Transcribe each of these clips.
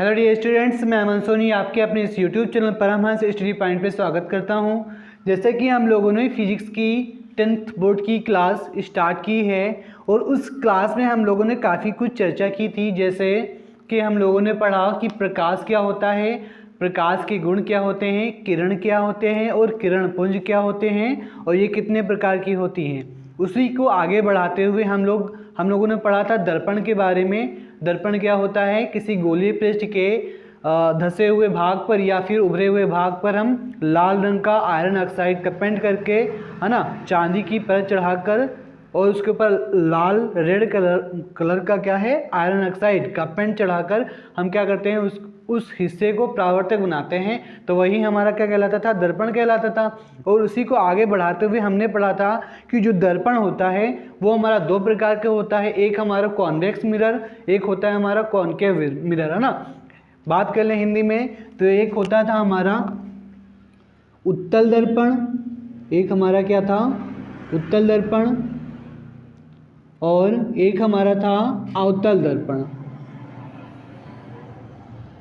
Hello dear students, मैं अमन सोनी आपके अपने इस YouTube channel Paramhans study point पे स्वागत करता हूं। जैसे कि हम लोगों ने फिजिक्स की 10th बोर्ड की क्लास स्टार्ट की है और उस क्लास में हम लोगों ने काफ़ी कुछ चर्चा की थी। जैसे कि हम लोगों ने पढ़ा कि प्रकाश क्या होता है, प्रकाश के गुण क्या होते हैं, किरण क्या होते हैं और किरण पुंज क्या होते हैं और ये कितने प्रकार की होती हैं। उसी को आगे बढ़ाते हुए हम लोगों ने पढ़ा था दर्पण के बारे में। दर्पण क्या होता है, किसी गोलीय पृष्ठ के धंसे हुए भाग पर या फिर उभरे हुए भाग पर हम लाल रंग का आयरन ऑक्साइड का पेंट करके, है ना, चांदी की परत चढ़ाकर और उसके ऊपर लाल रेड कलर का क्या है, आयरन ऑक्साइड का पेंट चढ़ाकर हम क्या करते हैं, उस हिस्से को परावर्तक बनाते हैं। तो वही हमारा क्या कहलाता था, दर्पण कहलाता था। और उसी को आगे बढ़ाते हुए हमने पढ़ा था कि जो दर्पण होता है वो हमारा दो प्रकार का होता है। एक हमारा कॉन्वेक्स मिरर, एक होता है हमारा कॉनकेव मिरर, है ना। बात कर लें हिंदी में तो एक होता था हमारा उत्तल दर्पण, एक हमारा क्या था, उत्तल दर्पण, और एक हमारा था अवतल दर्पण,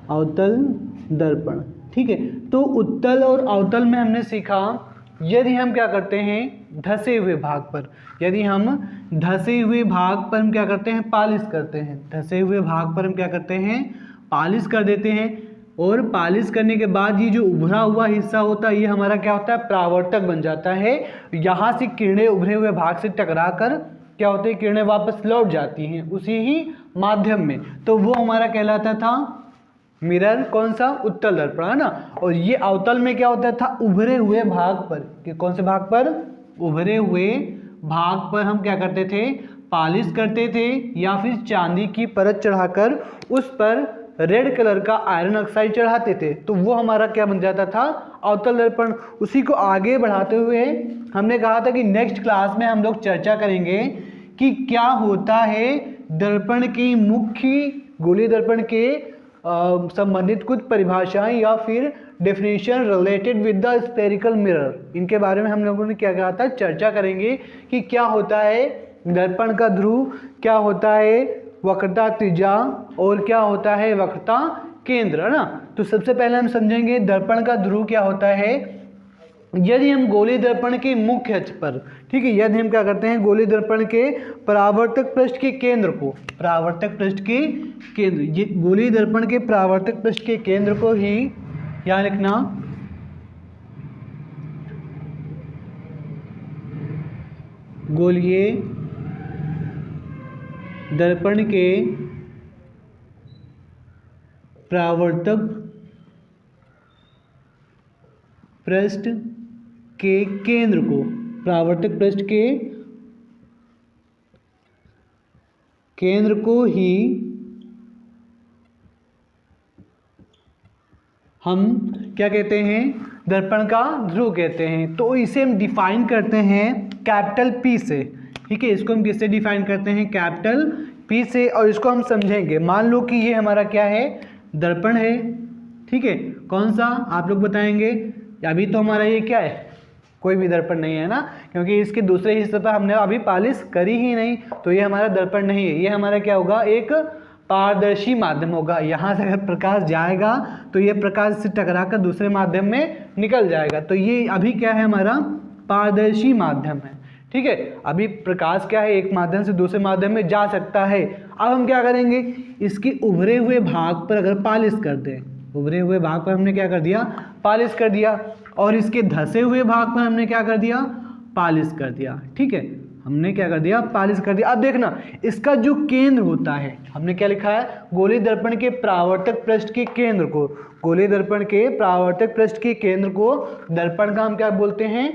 अवतल दर्पण। ठीक है, तो उत्तल और अवतल में हमने सीखा यदि हम क्या करते हैं, धंसे हुए भाग पर, यदि हम धंसे हुए भाग पर हम क्या करते हैं, पालिश करते हैं। धंसे हुए भाग पर हम क्या करते हैं, पालिश कर देते हैं। और पालिश करने के बाद ये जो उभरा हुआ हिस्सा होता है ये हमारा क्या होता है, परावर्तक बन जाता है। यहाँ से किरणें उभरे हुए भाग से टकरा कर क्या होते हैं, किरणें वापस लौट जाती हैं उसी ही माध्यम में। तो वो हमारा कहलाता था मिरर, कौन सा, उत्तल दर्पण, है ना। और ये अवतल में क्या होता था, उभरे हुए भाग पर, कि कौन से भाग पर, उभरे हुए भाग पर हम क्या करते थे, पालिश करते थे या फिर चांदी की परत चढ़ाकर उस पर रेड कलर का आयरन ऑक्साइड चढ़ाते थे। तो वो हमारा क्या बन जाता था, अवतल दर्पण। उसी को आगे बढ़ाते हुए हमने कहा था कि नेक्स्ट क्लास में हम लोग चर्चा करेंगे कि क्या होता है दर्पण की मुख्य, गोलीय दर्पण के संबंधित कुछ परिभाषाएं या फिर definition related with the spherical mirror. इनके बारे में हम लोगों ने क्या कहा था, चर्चा करेंगे कि क्या होता है दर्पण का ध्रुव, क्या होता है वक्रता त्रिज्या और क्या होता है वक्रता केंद्र, है ना। तो सबसे पहले हम समझेंगे दर्पण का ध्रुव क्या होता है। यदि हम गोलीय दर्पण के मुख्य अक्ष पर, ठीक है, यदि हम क्या करते हैं, गोलीय दर्पण के परावर्तक पृष्ठ के केंद्र को, परावर्तक पृष्ठ के केंद्र, ये गोलीय दर्पण के परावर्तक पृष्ठ के केंद्र को ही यहाँ लिखना, गोलीय दर्पण के परावर्तक पृष्ठ के केंद्र को, परावर्तक पृष्ठ के केंद्र को ही हम क्या कहते हैं, दर्पण का ध्रुव कहते हैं। तो इसे हम डिफाइन करते हैं कैपिटल पी से। ठीक है, इसको हम किससे डिफाइन करते हैं, कैपिटल पी से। और इसको हम समझेंगे, मान लो कि ये हमारा क्या है, दर्पण है। ठीक है, कौन सा आप लोग बताएंगे। अभी तो हमारा ये क्या है, कोई भी दर्पण नहीं है ना, क्योंकि इसके दूसरे हिस्से पर हमने अभी पालिश करी ही नहीं। तो ये हमारा दर्पण नहीं है, ये हमारा क्या होगा, एक पारदर्शी माध्यम होगा। यहाँ से अगर प्रकाश जाएगा तो ये प्रकाश से टकरा कर दूसरे माध्यम में निकल जाएगा। तो ये अभी क्या है, हमारा पारदर्शी माध्यम है। ठीक है, अभी प्रकाश क्या है, एक माध्यम से दूसरे माध्यम में जा सकता है। अब हम क्या करेंगे, इसके उभरे हुए भाग पर अगर पालिश कर दें, उभरे हुए भाग पर हमने क्या कर दिया, पालिश कर दिया, और इसके धंसे हुए भाग पर हमने क्या कर दिया, पालिश कर दिया। ठीक है, हमने क्या कर दिया, पालिश कर दिया। अब देखना, इसका जो केंद्र होता है, हमने क्या लिखा है, गोलीय दर्पण के परावर्तक पृष्ठ के केंद्र को, गोलीय दर्पण के परावर्तक पृष्ठ के केंद्र को दर्पण का हम क्या बोलते हैं,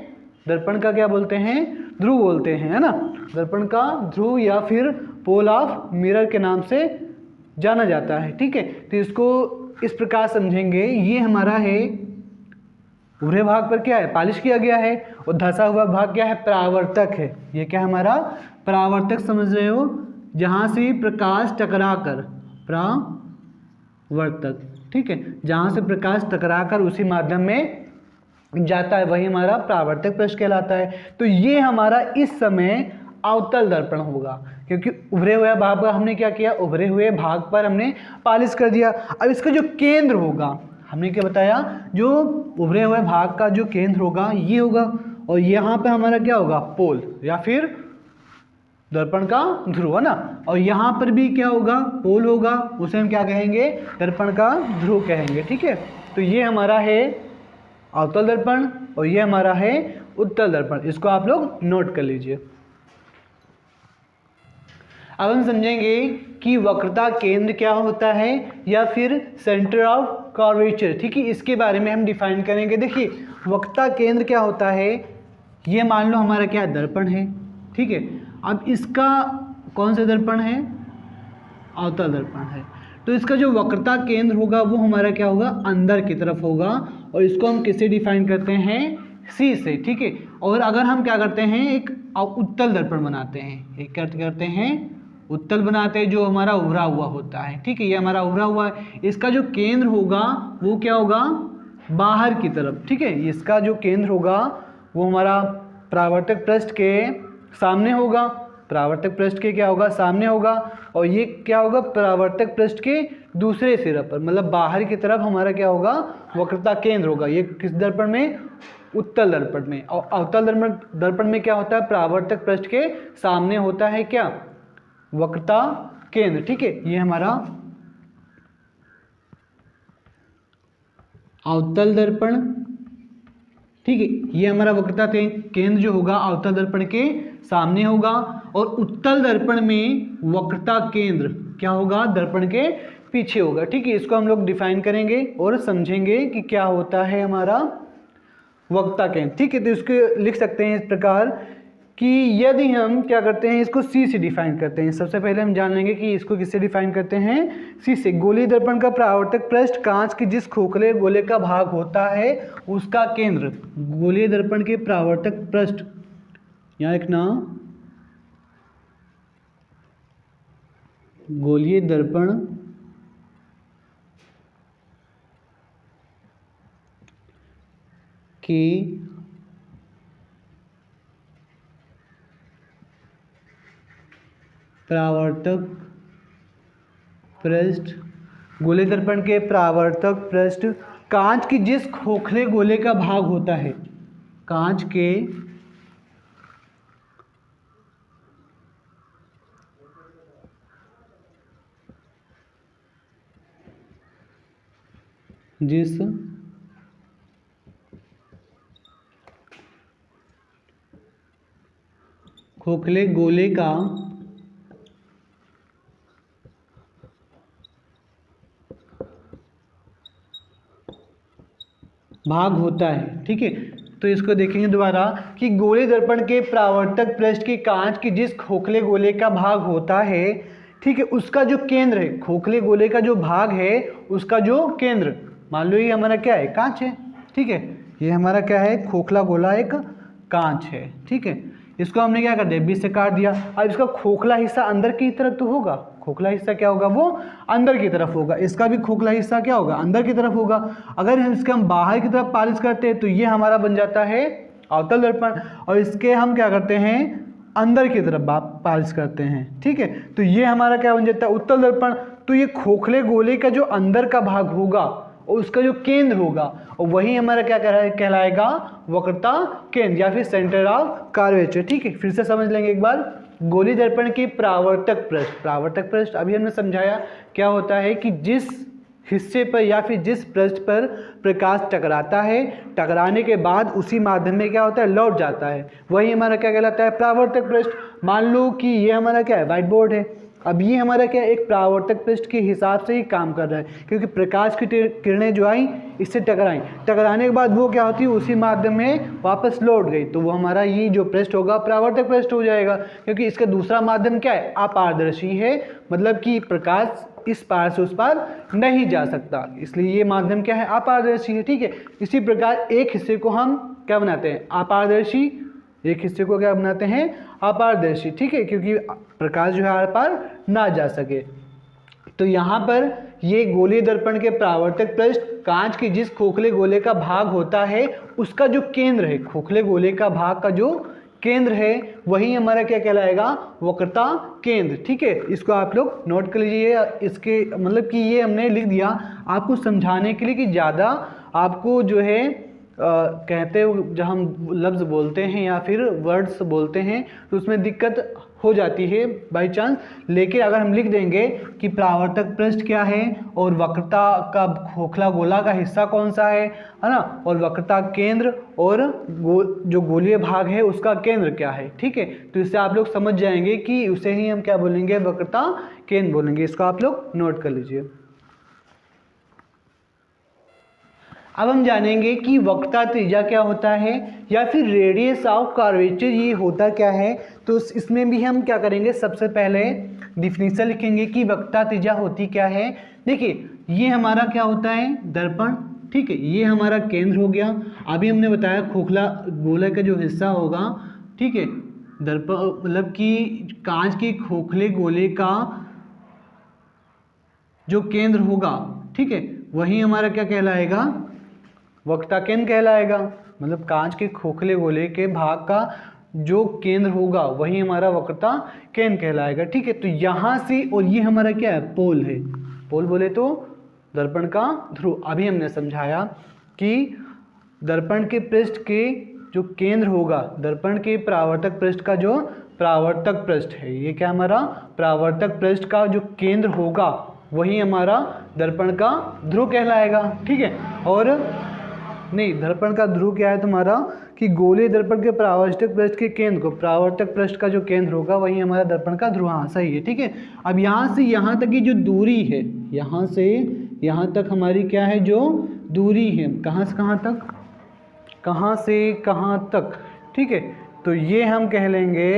दर्पण का क्या बोलते हैं, ध्रुव बोलते हैं, है ना। दर्पण का ध्रुव या फिर पोल ऑफ मिरर के नाम से जाना जाता है। ठीक है, तो इसको इस प्रकार समझेंगे, ये हमारा है उभरे भाग पर क्या है, पालिश किया गया है, और धंसा हुआ भाग क्या है, परावर्तक है। ये क्या हमारा परावर्तक समझ रहे हो, जहाँ से प्रकाश टकरा कर, परावर्तक, ठीक है, जहाँ से प्रकाश टकरा कर उसी माध्यम में जाता है, वही हमारा परावर्तक पृष्ठ कहलाता है। तो ये हमारा इस समय अवतल दर्पण होगा, क्योंकि उभरे हुए भाग पर हमने क्या किया, उभरे हुए भाग पर हमने पालिश कर दिया। अब इसका जो केंद्र होगा, हमने क्या बताया, जो उभरे हुए भाग का जो केंद्र होगा ये होगा, और यहाँ पे हमारा क्या होगा, पोल या फिर दर्पण का ध्रुव है ना, और यहाँ पर भी क्या होगा, पोल होगा, उसे हम क्या कहेंगे, दर्पण का ध्रुव कहेंगे। ठीक है, तो ये हमारा है अवतल दर्पण और ये हमारा है उत्तल दर्पण, इसको आप लोग नोट कर लीजिए। अब हम समझेंगे कि वक्रता केंद्र क्या होता है या फिर सेंटर ऑफ कर्वेचर। ठीक है, इसके बारे में हम डिफाइन करेंगे। देखिए वक्रता केंद्र क्या होता है, ये मान लो हमारा क्या दर्पण है। ठीक है, अब इसका कौन सा दर्पण है, अवतल दर्पण है, तो इसका जो वक्रता केंद्र होगा वो हमारा क्या होगा, अंदर की तरफ होगा, और इसको हम किससे डिफाइन करते हैं, सी से। ठीक है, और अगर हम क्या करते हैं, एक उत्तल दर्पण बनाते हैं, एक क्या करते हैं, उत्तल बनाते हैं, जो हमारा उभरा हुआ होता है। ठीक है, ये हमारा उभरा हुआ है, इसका जो केंद्र होगा वो क्या होगा, बाहर की तरफ। ठीक है, इसका जो केंद्र होगा वो हमारा परावर्तक पृष्ठ के सामने होगा, परावर्तक पृष्ठ के क्या होगा, सामने होगा, और ये क्या होगा, परावर्तक पृष्ठ के दूसरे सिरे पर, मतलब बाहर की तरफ हमारा क्या होगा, वक्रता केंद्र होगा। ये किस दर्पण में, उत्तल दर्पण में। और अवतल दर्पण में क्या होता है, परावर्तक पृष्ठ के सामने होता है क्या, वक्रता केंद्र। ठीक है, ये हमारा अवतल दर्पण। ठीक है, ये हमारा वक्रता केंद्र जो होगा अवतल दर्पण के सामने होगा, और उत्तल दर्पण में वक्रता केंद्र क्या होगा, दर्पण के पीछे होगा। ठीक है, इसको हम लोग डिफाइन करेंगे और समझेंगे कि क्या होता है हमारा वक्रता केंद्र। ठीक है, तो इसको लिख सकते हैं इस प्रकार कि यदि हम क्या करते हैं, इसको सी से डिफाइन करते हैं। सबसे पहले हम जान लेंगे कि इसको किससे डिफाइन करते हैं, सी से। गोलीय दर्पण का परावर्तक पृष्ठ कांच के जिस खोखले गोले का भाग होता है उसका केंद्र। गोलीय दर्पण के परावर्तक पृष्ठ, यहाँ एक ना, गोलीय दर्पण के परावर्तक पृष्ठ, गोलीय दर्पण के परावर्तक पृष्ठ कांच की जिस खोखले गोले का भाग होता है, कांच के जिस खोखले गोले का भाग होता है। ठीक है, तो इसको देखेंगे दोबारा कि गोलीय दर्पण के परावर्तक पृष्ठ की कांच की जिस खोखले गोले का भाग होता है, ठीक है, उसका जो केंद्र है, खोखले गोले का जो भाग है उसका जो केंद्र, मान लो ये हमारा क्या है, कांच है। ठीक है, ये हमारा क्या है, खोखला गोला एक कांच है। ठीक है, इसको हमने क्या कर दिया, बीच से काट दिया। अब इसका खोखला हिस्सा अंदर की तरफ तो होगा, खोखला हिस्सा क्या होगा, वो अंदर की तरफ होगा, इसका भी खोखला हिस्सा क्या होगा, अंदर की तरफ होगा। अगर इसके हम बाहर की तरफ पालिश करते हैं तो ये हमारा बन जाता है अवतल दर्पण, और इसके हम क्या करते हैं, अंदर की तरफ पालिश करते हैं। ठीक है, तो ये हमारा क्या बन जाता है, उत्तल दर्पण। तो ये खोखले गोले का जो अंदर का भाग होगा और उसका जो केंद्र होगा, और वही हमारा क्या कहलाएगा, वक्रता केंद्र या फिर सेंटर ऑफ कर्वेचर। ठीक है, फिर से समझ लेंगे एक बार। गोलीय दर्पण की परावर्तक पृष्ठ, परावर्तक पृष्ठ अभी हमने समझाया क्या होता है कि जिस हिस्से पर या फिर जिस पृष्ठ पर प्रकाश टकराता है, टकराने के बाद उसी माध्यम में क्या होता है, लौट जाता है, वही हमारा क्या कहलाता है, परावर्तक पृष्ठ। मान लो कि ये हमारा क्या है, व्हाइट बोर्ड है। अब ये हमारा क्या एक परावर्तक पृष्ठ के हिसाब से ही काम कर रहा है, क्योंकि प्रकाश की किरणें जो आई इससे टकराई, टकराने के बाद वो क्या होती है, उसी माध्यम में वापस लौट गई, तो वो हमारा ये जो पृष्ठ होगा परावर्तक पृष्ठ हो जाएगा, क्योंकि इसका दूसरा माध्यम क्या है, अपारदर्शी है, मतलब कि प्रकाश इस पार से उस पार नहीं जा सकता, इसलिए ये माध्यम क्या है, अपारदर्शी है। ठीक है, इसी प्रकार एक हिस्से को हम क्या बनाते हैं, अपारदर्शी, एक हिस्से को क्या बनाते हैं, अपारदर्शी। ठीक है, क्योंकि प्रकाश जो है आर पार ना जा सके। तो यहाँ पर ये गोलीय दर्पण के परावर्तक पृष्ठ कांच के जिस खोखले गोले का भाग होता है उसका जो केंद्र है, खोखले गोले का भाग का जो केंद्र है वही हमारा क्या कहलाएगा, वक्रता केंद्र। ठीक है, इसको आप लोग नोट कर लीजिए। इसके मतलब कि ये हमने लिख दिया आपको समझाने के लिए कि ज़्यादा आपको जो है कहते हो जब हम लफ्ज़ बोलते हैं या फिर वर्ड्स बोलते हैं तो उसमें दिक्कत हो जाती है बाई चांस। लेकिन अगर हम लिख देंगे कि परावर्तक पृष्ठ क्या है और वक्रता का खोखला गोला का हिस्सा कौन सा है ना, और वक्रता केंद्र और जो गोलीय भाग है उसका केंद्र क्या है, ठीक है, तो इससे आप लोग समझ जाएंगे कि उसे ही हम क्या बोलेंगे, वक्रता केंद्र बोलेंगे। इसको आप लोग नोट कर लीजिए। अब हम जानेंगे कि वक्रता त्रिज्या क्या होता है या फिर रेडियस ऑफ कर्वेचर ये होता क्या है। तो इसमें भी हम क्या करेंगे, सबसे पहले डिफिनीशन लिखेंगे कि वक्रता त्रिज्या होती क्या है। देखिए ये हमारा क्या होता है, दर्पण, ठीक है, ये हमारा केंद्र हो गया। अभी हमने बताया खोखला गोला का जो हिस्सा होगा, ठीक है, दर्पण मतलब कि कांच के खोखले गोले का जो केंद्र होगा, ठीक है, वही हमारा क्या कहलाएगा, वक्रता केंद्र कहलाएगा। मतलब कांच के खोखले गोले के भाग का जो केंद्र होगा वही हमारा वक्रता केंद्र कहलाएगा। ठीक है, तो यहाँ से और ये हमारा क्या है, पोल है। पोल बोले तो दर्पण का ध्रुव। अभी हमने समझाया कि दर्पण के पृष्ठ के जो केंद्र होगा, दर्पण के परावर्तक पृष्ठ का जो परावर्तक पृष्ठ है, ये क्या हमारा परावर्तक पृष्ठ का जो केंद्र होगा वही हमारा दर्पण का ध्रुव कहलाएगा। ठीक है, और नहीं, दर्पण का ध्रुव क्या है तुम्हारा कि गोलीय दर्पण के परावर्तक पृष्ठ के केंद्र को, परावर्तक पृष्ठ का जो केंद्र होगा वही हमारा दर्पण का ध्रुव। हाँ सही है, ठीक है। अब यहाँ से यहाँ तक की जो दूरी है, यहाँ से यहाँ तक हमारी क्या है, जो दूरी है, कहाँ से कहाँ तक, कहाँ से कहाँ तक, ठीक है, तो ये हम कह लेंगे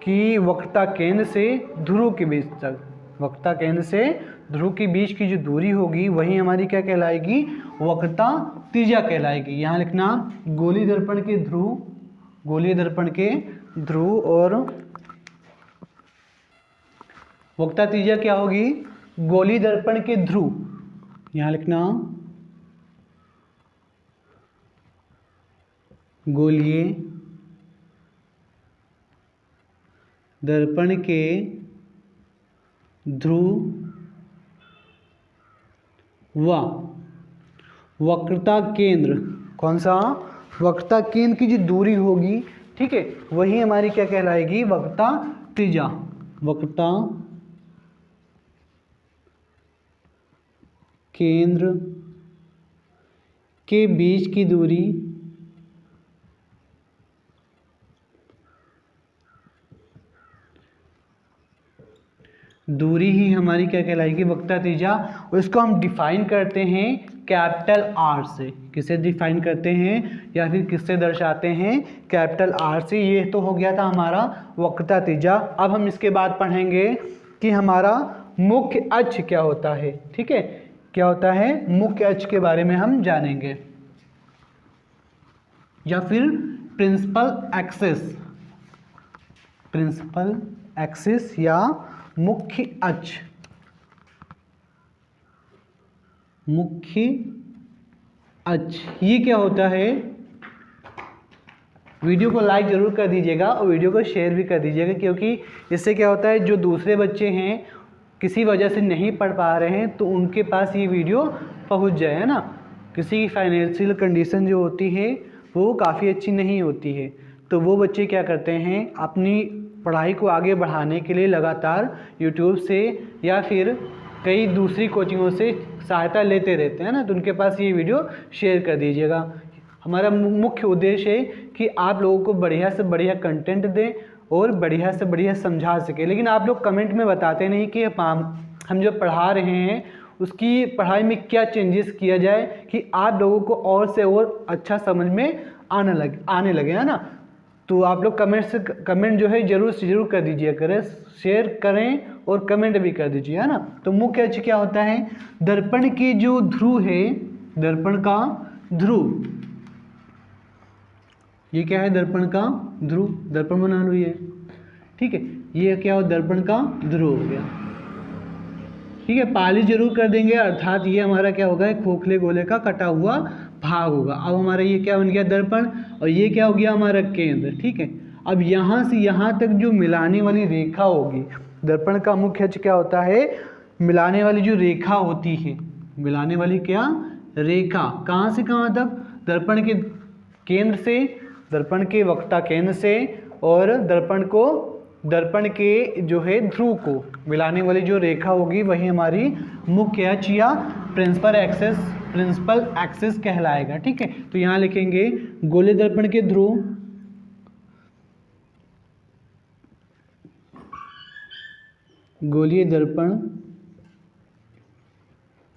कि वक्रता केंद्र से ध्रुव के बीच तक, वक्रता केंद्र से ध्रुव के बीच की जो दूरी होगी वही हमारी क्या कहलाएगी, वक्रता त्रिज्या कहलाएगी। यहाँ लिखना गोलीय दर्पण के ध्रुव, गोलीय दर्पण के ध्रुव और वक्रता त्रिज्या क्या होगी, गोलीय दर्पण के ध्रुव। यहाँ लिखना गोलीय दर्पण के ध्रुव व वक्रता केंद्र, कौन सा, वक्रता केंद्र की जो दूरी होगी, ठीक है, वही हमारी क्या कहलाएगी, वक्रता त्रिज्या। वक्रता केंद्र के बीच की दूरी ही हमारी क्या कहलाएगी, वक्रता त्रिज्या। और इसको हम डिफाइन करते हैं कैपिटल आर से। किससे डिफाइन करते हैं या फिर किससे दर्शाते हैं, कैपिटल आर से। ये तो हो गया था हमारा वक्रता त्रिज्या। अब हम इसके बाद पढ़ेंगे कि हमारा मुख्य अक्ष क्या होता है। ठीक है, क्या होता है, मुख्य अक्ष के बारे में हम जानेंगे, या फिर प्रिंसिपल एक्सिस, प्रिंसिपल एक्सिस या मुख्य अक्ष, मुख्य अक्ष ये क्या होता है। वीडियो को लाइक जरूर कर दीजिएगा और वीडियो को शेयर भी कर दीजिएगा, क्योंकि इससे क्या होता है, जो दूसरे बच्चे हैं किसी वजह से नहीं पढ़ पा रहे हैं तो उनके पास ये वीडियो पहुंच जाए, है ना। किसी की फाइनेंशियल कंडीशन जो होती है वो काफ़ी अच्छी नहीं होती है, तो वो बच्चे क्या करते हैं, अपनी पढ़ाई को आगे बढ़ाने के लिए लगातार यूट्यूब से या फिर कई दूसरी कोचिंगों से सहायता लेते रहते हैं ना, तो उनके पास ये वीडियो शेयर कर दीजिएगा। हमारा मुख्य उद्देश्य है कि आप लोगों को बढ़िया से बढ़िया कंटेंट दें और बढ़िया से बढ़िया समझा सके। लेकिन आप लोग कमेंट में बताते नहीं कि हम जो पढ़ा रहे हैं उसकी पढ़ाई में क्या चेंजेस किया जाए कि आप लोगों को और से और अच्छा समझ में आने लगे, है ना। तो आप लोग कमेंट जो है जरूर से जरूर कर दीजिए करें, शेयर करें और कमेंट भी कर दीजिए, है ना। तो मुख्य अक्ष क्या होता है, दर्पण की जो ध्रुव है, दर्पण का ध्रुव, ये क्या है, दर्पण का ध्रुव, दर्पण बना लो ये, ठीक है, ये क्या हो, दर्पण का ध्रुव हो गया, ठीक है। पाली जरूर कर देंगे, अर्थात ये हमारा क्या होगा, खोखले गोले का कटा हुआ भाग होगा। अब हमारा ये क्या बन गया, दर्पण, और ये क्या हो गया, हमारा केंद्र, ठीक है। अब यहाँ से यहाँ तक जो मिलाने वाली रेखा होगी, दर्पण का मुख्य अक्ष क्या होता है, मिलाने वाली जो रेखा होती है, मिलाने वाली क्या रेखा, कहाँ से कहाँ तक, दर्पण के केंद्र से, दर्पण के वक्ता केंद्र से और दर्पण के जो है ध्रुव को मिलाने वाली जो रेखा होगी वही हमारी मुख्य अक्ष या प्रिंसिपल एक्सिस कहलाएगा। ठीक है, तो यहाँ लिखेंगे गोलीय दर्पण के ध्रुव, गोलीय दर्पण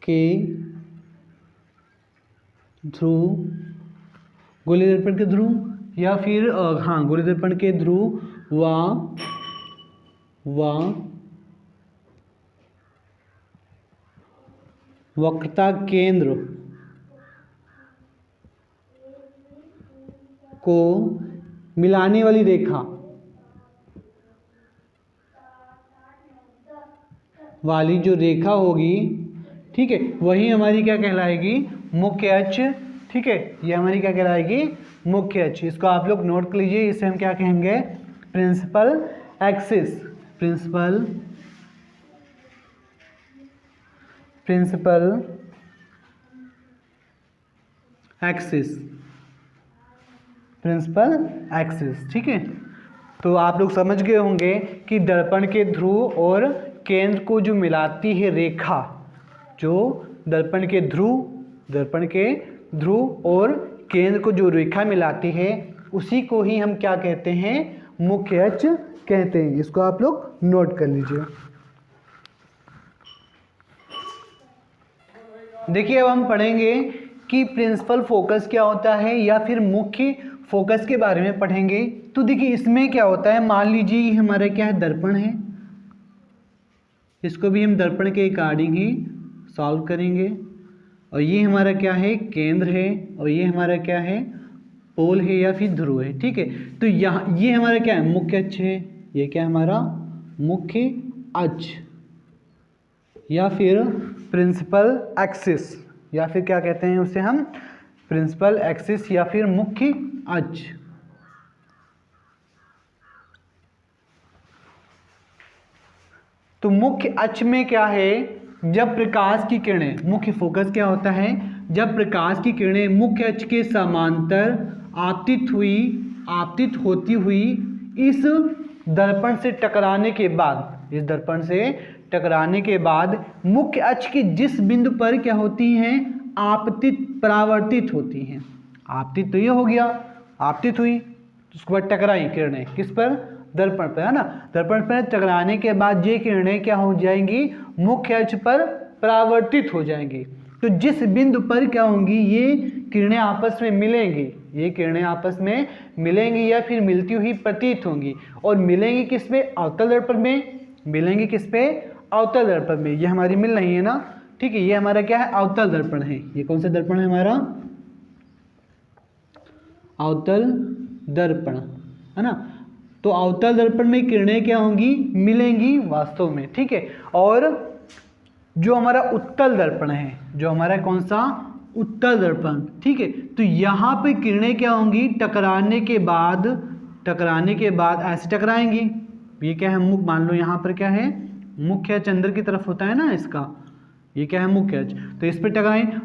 के ध्रुव, गोलीय दर्पण के ध्रुव या फिर हाँ गोलीय दर्पण के ध्रुव व वक्रता केंद्र को मिलाने वाली रेखा वाली जो रेखा होगी, ठीक है, वही हमारी क्या कहलाएगी, मुख्य अक्ष। ठीक है, ये हमारी क्या कहलाएगी, मुख्य अक्ष। इसको आप लोग नोट कर लीजिए, इसे हम क्या कहेंगे, principal axis, principal axis, principal axis. ठीक है, तो आप लोग समझ गए होंगे कि दर्पण के ध्रुव और केंद्र को जो मिलाती है रेखा, जो दर्पण के ध्रुव और केंद्र को जो रेखा मिलाती है उसी को ही हम क्या कहते हैं, मुख्य अक्ष कहते हैं। इसको आप लोग नोट कर लीजिए। देखिए, अब हम पढ़ेंगे कि प्रिंसिपल फोकस क्या होता है या फिर मुख्य फोकस के बारे में पढ़ेंगे। तो देखिए, इसमें क्या होता है, मान लीजिए ये हमारा क्या है, दर्पण है, इसको भी हम दर्पण के अकॉर्डिंग ही सॉल्व करेंगे, और ये हमारा क्या है, केंद्र है, और ये हमारा क्या है, पोल है या फिर ध्रुव है। ठीक है, तो यहाँ ये हमारा क्या है, मुख्य अक्ष है, ये क्या है हमारा मुख्य अक्ष या फिर प्रिंसिपल एक्सिस, या फिर क्या कहते हैं उसे हम, प्रिंसिपल एक्सिस या फिर मुख्य अक्ष। तो मुख्य अक्ष में क्या है, जब प्रकाश की किरणें, मुख्य फोकस क्या होता है, जब प्रकाश की किरणें मुख्य अक्ष के समांतर आपतित होती हुई इस दर्पण से टकराने के बाद, इस दर्पण से टकराने के बाद मुख्य अक्ष के जिस बिंदु पर क्या होती हैं, परावर्तित होती हैं। आपतित तो ये हो गया, आपतित हुई, उसके बाद टकराई किरणें किस पर, दर्पण पर, है ना। दर्पण पर टकराने के बाद ये किरणें क्या हो जाएंगी, मुख्य अक्ष पर परावर्तित हो जाएंगी। तो जिस बिंदु पर क्या होंगी, ये किरणें आपस में मिलेंगी, ये किरणें आपस में मिलेंगी या फिर मिलती हुई प्रतीत होंगी, और मिलेंगी किस पे, अवतल दर्पण में, मिलेंगी किस पे, अवतल दर्पण में। ये हमारी मिल रही है ना, ठीक है, ये हमारा क्या है, अवतल दर्पण है। ये कौन सा दर्पण है हमारा, अवतल दर्पण, है ना। तो अवतल दर्पण में किरणें क्या होंगी, मिलेंगी वास्तव में। ठीक है, और जो हमारा उत्तल दर्पण है, जो हमारा कौन सा, उत्तल दर्पण, ठीक है, तो यहाँ पे किरणें क्या होंगी, टकराने के बाद ऐसे टकराएंगी। ये क्या है, मान लो यहाँ पर क्या है, मुख्य अक्ष अंदर की तरफ होता है ना इसका, ये क्या है, मुख्य अक्ष। तो इस पर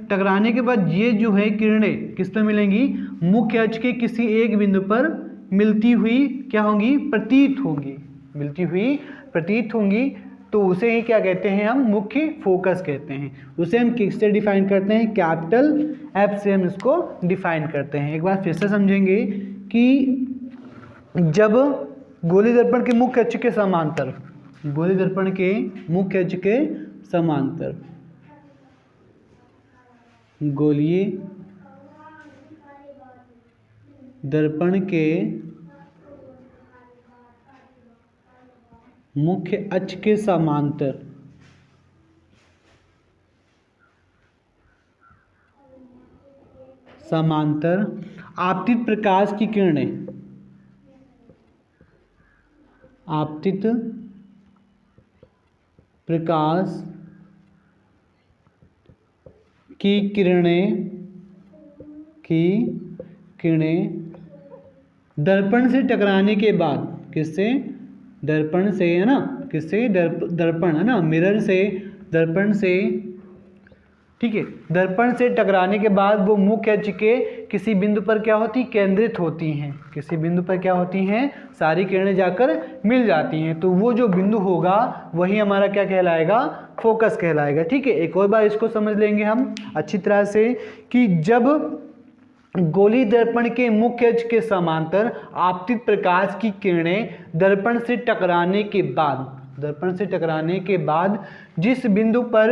टकराने के बाद ये जो है किरणें किस पर मिलेंगी, मुख्य अक्ष के किसी एक बिंदु पर मिलती हुई क्या होंगी, मिलती हुई प्रतीत होंगी। तो उसे ही क्या कहते हैं हम, मुख्य फोकस कहते हैं। उसे हम किससे डिफाइन करते हैं, कैपिटल एफ से हम इसको डिफाइन करते हैं। एक बार फिर से समझेंगे कि जब गोलीय दर्पण के मुख्य अक्ष के समांतर, गोलीय दर्पण के मुख्य अक्ष के समांतर, गोलीय दर्पण के मुख्य अक्ष के समांतर आपतित प्रकाश की किरणें, आपतित प्रकाश की किरणें दर्पण से टकराने के बाद, किससे, दर्पण से, है ना, किससे, दर्पण, है ना, मिरर से, दर्पण से, ठीक है, दर्पण से टकराने के बाद वो मुख्य अक्ष के किसी बिंदु पर क्या होती, केंद्रित होती हैं, किसी बिंदु पर क्या होती हैं, सारी किरणें जाकर मिल जाती हैं, तो वो जो बिंदु होगा वही हमारा क्या कहलाएगा, फोकस कहलाएगा। ठीक है, एक और बार इसको समझ लेंगे हम अच्छी तरह से कि जब गोलीय दर्पण के मुख्य अक्ष के समांतर आपतित प्रकाश की किरणें दर्पण से टकराने के बाद, दर्पण से टकराने के बाद जिस बिंदु पर,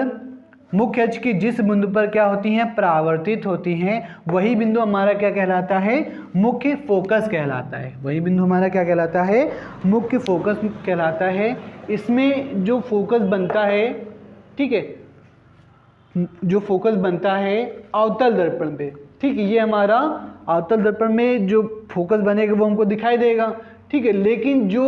मुख्य अक्ष की जिस बिंदु पर क्या होती हैं, परावर्तित होती हैं, वही बिंदु हमारा क्या कहलाता है, मुख्य फोकस कहलाता है। वही बिंदु हमारा क्या कहलाता है, मुख्य फोकस कहलाता है। इसमें जो फोकस बनता है, ठीक है, जो फोकस बनता है अवतल दर्पण पे, ठीक है, ये हमारा अवतल दर्पण में जो फोकस बनेगा वो हमको दिखाई देगा, ठीक है, लेकिन जो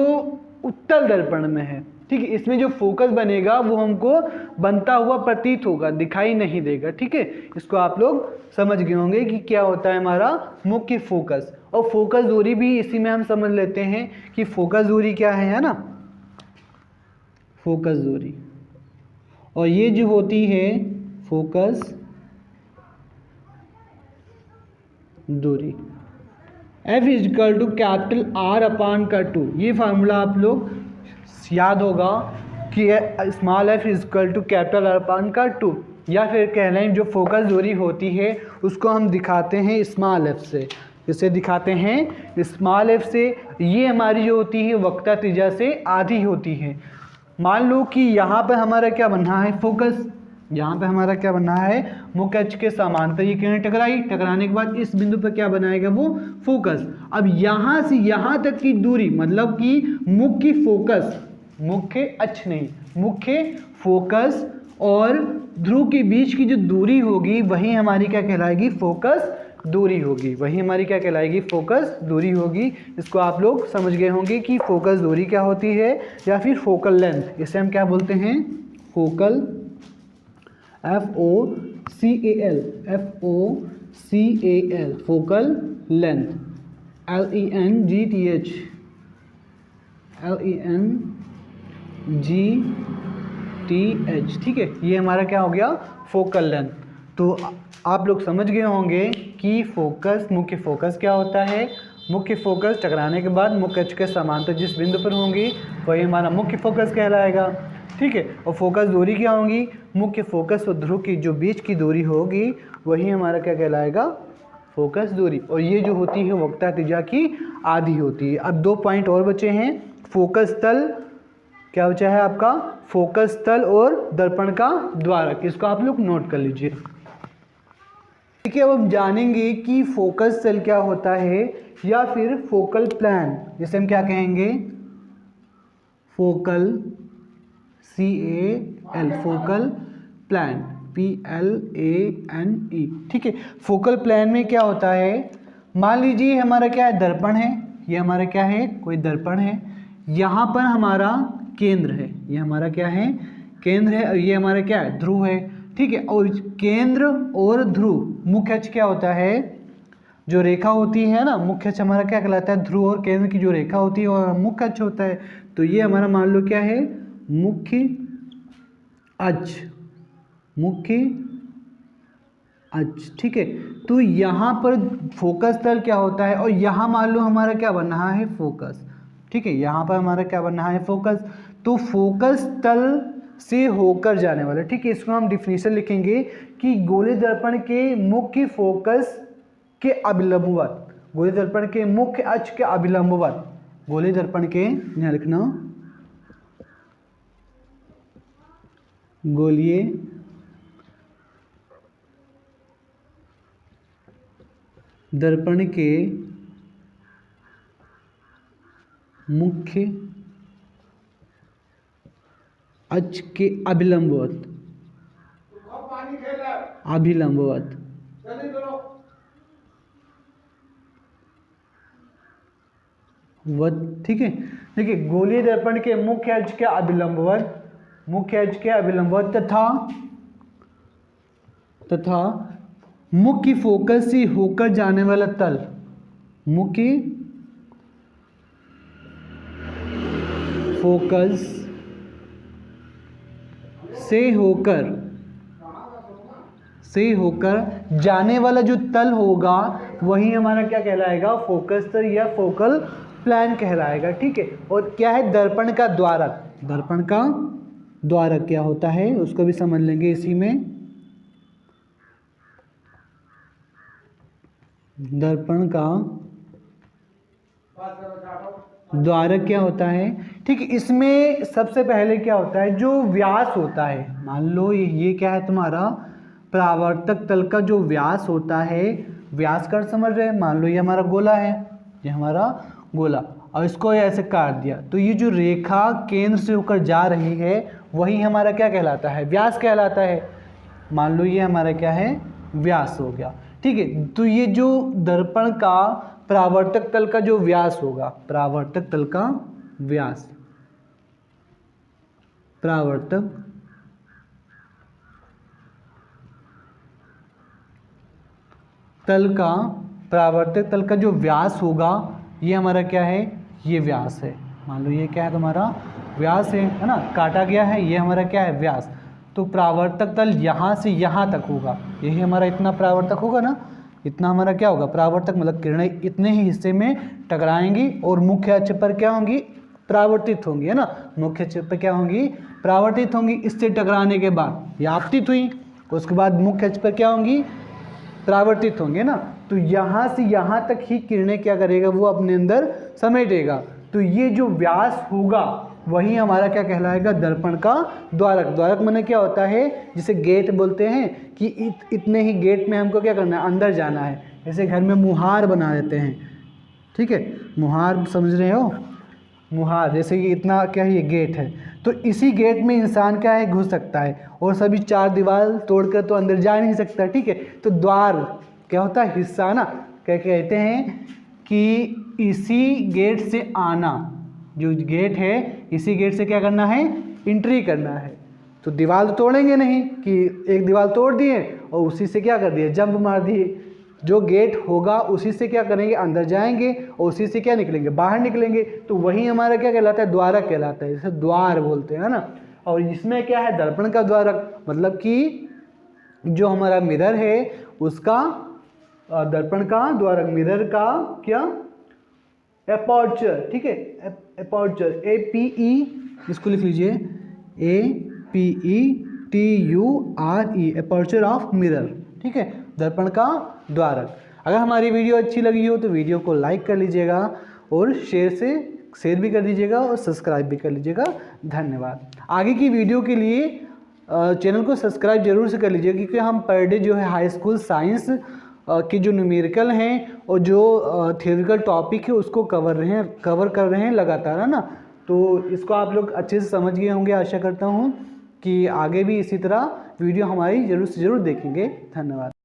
उत्तल दर्पण में है, ठीक है, इसमें जो फोकस बनेगा वो हमको बनता हुआ प्रतीत होगा, दिखाई नहीं देगा। ठीक है, इसको आप लोग समझ गए होंगे कि क्या होता है हमारा मुख्य फोकस। और फोकस दूरी भी इसी में हम समझ लेते हैं कि फोकस दूरी क्या है ना, फोकस दूरी, और ये जो होती है फोकस दूरी, F equal to capital R upon का 2, ये फार्मूला आप लोग याद होगा कि small f equal to capital R upon का 2, या फिर कह लें जो फोकस दूरी होती है उसको हम दिखाते हैं स्मॉल f से। इसे दिखाते हैं स्मॉल f से। ये हमारी जो होती है वक्रता त्रिज्या से आधी होती है। मान लो कि यहाँ पर हमारा क्या बनना है, फोकस, यहाँ पे हमारा क्या बनना है, मुख्य अक्ष के समांतर ये किरणें टकराई, टकराने के बाद इस बिंदु पर क्या बनाएगा वो फोकस। अब यहाँ से यहाँ तक की दूरी, मतलब कि मुख्य फोकस, मुख्य अक्ष नहीं, मुख्य फोकस और ध्रुव के बीच की जो दूरी होगी वही हमारी क्या कहलाएगी, फोकस दूरी होगी, वही हमारी क्या कहलाएगी, फोकस दूरी होगी। इसको आप लोग समझ गए होंगे कि फोकस दूरी क्या होती है, या फिर फोकल लेंथ, इसे हम क्या बोलते हैं, focal, FOCAL, FOCAL, focal length, LENGTH, LENGTH, ठीक है, ये हमारा क्या हो गया, फोकल लेंथ। तो आप लोग समझ गए होंगे कि फोकस, मुख्य फोकस क्या होता है। मुख्य फोकस टकराने के बाद मुख्य अक्ष के समांतर जिस बिंदु पर होंगी वही हमारा मुख्य फोकस कहलाएगा। ठीक है, और फोकस दूरी क्या होगी, मुख्य फोकस और ध्रुव की जो बीच की दूरी होगी वही हमारा क्या कहलाएगा, फोकस दूरी। और ये जो होती है वक्रता त्रिज्या की आधी होती है। अब 2 पॉइंट और बचे हैं, फोकस तल, क्या बचा है आपका, फोकस तल और दर्पण का द्वारक, इसको आप लोग नोट कर लीजिए। ठीक है, अब हम जानेंगे कि फोकस तल क्या होता है, या फिर फोकल प्लान, जिसे हम क्या कहेंगे, focal, CAL, focal plan, PLANE। ठीक है, फोकल प्लान में क्या होता है, मान लीजिए हमारा क्या है, दर्पण है, ये हमारा क्या है, कोई दर्पण है, यहाँ पर हमारा केंद्र है, ये हमारा क्या है, केंद्र है, और ये हमारा क्या है, ध्रुव है। ठीक है, और केंद्र और ध्रुव, मुख्य अक्ष क्या होता है, जो रेखा होती है ना, मुख्य अक्ष हमारा क्या कहलाता है, ध्रुव और केंद्र की जो रेखा होती है और मुख्य अक्ष होता है। तो ये हमारा मान लो क्या है, मुख्य अक्ष, मुख्य अक्ष। ठीक है, तो यहाँ पर फोकस तल क्या होता है, और यहाँ मान लो हमारा क्या बन रहा है, फोकस। ठीक है, यहाँ पर हमारा क्या बन रहा है, फोकस। तो फोकस तल से होकर जाने वाला, ठीक है, इसको हम डिफिनीशन लिखेंगे कि गोलीय दर्पण के मुख्य फोकस के अभिलंबवत, गोलीय दर्पण के मुख्य अक्ष के अभिलंबवत, गोलीय दर्पण के, यहाँ लिखना, गोलीय दर्पण के मुख्य अक्ष के अभिलंबवत, अभिलंबवत, ठीक है। देखिए, गोलीय दर्पण के मुख्य अक्ष के अभिलंबवत, मुख्य अक्ष के अभिलंबवत तथा मुख्य फोकस से होकर जाने वाला तल, मुख्य फोकस से होकर जाने वाला जो तल होगा वही हमारा क्या कहलाएगा, फोकस तल या फोकल प्लान कहलाएगा। ठीक है, और क्या है, दर्पण का द्वारक। दर्पण का द्वारक क्या होता है उसको भी समझ लेंगे इसी में। दर्पण का द्वारक क्या होता है, ठीक है। इसमें सबसे पहले क्या होता है, जो व्यास होता है, मान लो ये क्या है तुम्हारा परावर्तक तल का जो व्यास होता है, व्यास कर समझ रहे हैं, मान लो ये हमारा गोला है, ये हमारा गोला, और इसको ऐसे काट दिया, तो ये जो रेखा केंद्र से होकर जा रही है वही हमारा क्या कहलाता है, व्यास कहलाता है। मान लो ये हमारा क्या है, व्यास हो गया। ठीक है, तो ये जो दर्पण का परावर्तक तल का जो व्यास होगा, परावर्तक तल का व्यास, परावर्तक तल का जो व्यास होगा ये हमारा क्या है, ये व्यास है। मान लो ये क्या है तुम्हारा व्यास है ना, काटा गया है, ये हमारा क्या है, व्यास। तो परावर्तक तल यहाँ से यहाँ तक होगा, यही हमारा इतना परावर्तक होगा ना, इतना हमारा क्या होगा परावर्तक, मतलब किरणें इतने ही हिस्से में टकराएंगी और मुख्य अक्ष पर क्या होंगी, परावर्तित होंगी, है ना। मुख्य अक्ष पर क्या होंगी, परावर्तित होंगी। इससे टकराने के बाद ये आपतित हुई, उसके बाद मुख्य अक्ष पर क्या होंगी, परावर्तित होंगे ना। तो यहाँ से यहाँ तक ही किरणें क्या करेगा, वो अपने अंदर समेटेगा। तो ये जो व्यास होगा वही हमारा क्या कहलाएगा, दर्पण का द्वारक। द्वारक माने क्या होता है, जिसे गेट बोलते हैं, कि इतने ही गेट में हमको क्या करना है, अंदर जाना है। जैसे घर में मुहार बना देते हैं, ठीक है, मुहार समझ रहे हो, मुहार, जैसे कि इतना क्या है, ये गेट है, तो इसी गेट में इंसान क्या है, घुस सकता है, और सभी चार दीवार तोड़कर तो अंदर जा नहीं सकता। ठीक है, तो द्वार क्या होता है, हिस्सा ना, क्या कहते हैं कि इसी गेट से आना, जो गेट है इसी गेट से क्या करना है, एंट्री करना है। तो दीवार तो तोड़ेंगे नहीं कि एक दीवार तोड़ दिए और उसी से क्या कर दिए, जंप मार दिए। जो गेट होगा उसी से क्या करेंगे, अंदर जाएंगे और उसी से क्या निकलेंगे, बाहर निकलेंगे। तो वही हमारा क्या कहलाता है, द्वारक कहलाता है, जैसे द्वार बोलते हैं ना। और इसमें क्या है, दर्पण का द्वारक, मतलब कि जो हमारा मिरर है उसका दर्पण का द्वारक, मिरर का क्या, एपर्चर। ठीक है, एपर्चर, APE, इसको लिख लीजिए, APETURE, एपर्चर ऑफ मिरर। ठीक है, दर्पण का द्वारक। अगर हमारी वीडियो अच्छी लगी हो तो वीडियो को लाइक कर लीजिएगा और शेयर भी कर दीजिएगा और सब्सक्राइब भी कर लीजिएगा। धन्यवाद। आगे की वीडियो के लिए चैनल को सब्सक्राइब जरूर से कर लीजिएगा, क्योंकि हम पर डे जो है हाई स्कूल साइंस के जो न्यूमेरिकल हैं और जो थ्योरेटिकल टॉपिक है उसको कवर कर रहे हैं लगातार, है ना। तो इसको आप लोग अच्छे से समझ गए होंगे, आशा करता हूँ कि आगे भी इसी तरह वीडियो हमारी ज़रूर से ज़रूर देखेंगे। धन्यवाद।